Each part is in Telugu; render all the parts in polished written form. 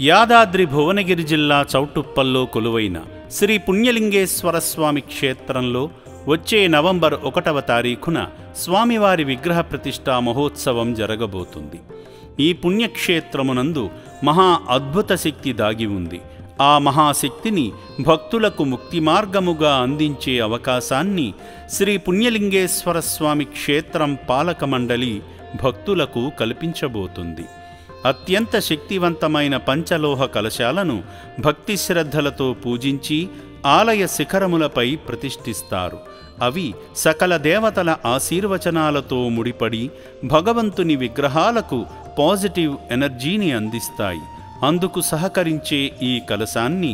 యాదాద్రి భువనగిరి జిల్లా చౌటుప్పల్లో కొలువైన శ్రీ పుణ్యలింగేశ్వర స్వామి క్షేత్రంలో వచ్చే నవంబర్ 1వ తారీఖున స్వామివారి విగ్రహ ప్రతిష్ఠా మహోత్సవం జరగబోతుంది. ఈ పుణ్యక్షేత్రమునందు మహా అద్భుత శక్తి దాగి ఉంది. ఆ మహాశక్తిని భక్తులకు ముక్తి మార్గముగా అందించే అవకాశాన్ని శ్రీ పుణ్యలింగేశ్వర స్వామి క్షేత్రం పాలక మండలి భక్తులకు కల్పించబోతుంది. అత్యంత శక్తివంతమైన పంచలోహ కలశాలను భక్తి శ్రద్ధలతో పూజించి ఆలయ శిఖరములపై ప్రతిష్ఠిస్తారు. అవి సకల దేవతల ఆశీర్వచనాలతో ముడిపడి భగవంతుని విగ్రహాలకు పాజిటివ్ ఎనర్జీని అందిస్తాయి. అందుకు సహకరించే ఈ కలశాన్ని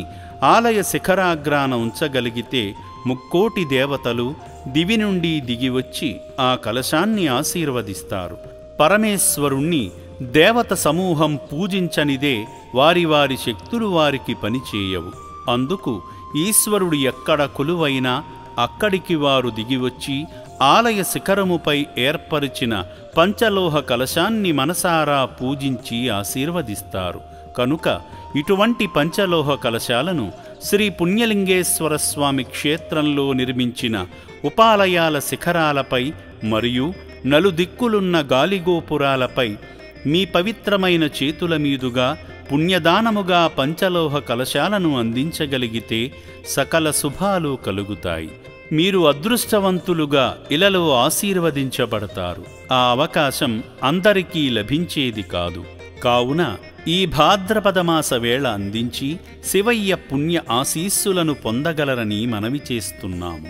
ఆలయ శిఖరాగ్రాన ఉంచగలిగితే ముక్కోటి దేవతలు దివి నుండి దిగివచ్చి ఆ కలశాన్ని ఆశీర్వదిస్తారు. పరమేశ్వరుణ్ణి దేవత సమూహం పూజించనిదే వారి వారి శక్తులు వారికి పనిచేయవు. అందుకు ఈశ్వరుడు ఎక్కడ కొలువైనా అక్కడికి వారు దిగివచ్చి ఆలయ శిఖరముపై ఏర్పరిచిన పంచలోహ కలశాన్ని మనసారా పూజించి ఆశీర్వదిస్తారు. కనుక ఇటువంటి పంచలోహ కలశాలను శ్రీ పుణ్యలింగేశ్వర స్వామి క్షేత్రంలో నిర్మించిన ఉపాలయాల శిఖరాలపై మరియు నలుదిక్కులున్న గాలిగోపురాలపై మీ పవిత్రమైన చేతుల మీదుగా పుణ్యదానముగా పంచలోహ కలశాలను అందించగలిగితే సకల శుభాలు కలుగుతాయి. మీరు అదృష్టవంతులుగా ఇలలో ఆశీర్వదించబడతారు. ఆ అవకాశం అందరికీ లభించేది కాదు. కావున ఈ భాద్రపదమాస వేళ అందించి శివయ్య పుణ్య ఆశీస్సులను పొందగలరని మనవి చేస్తున్నాము.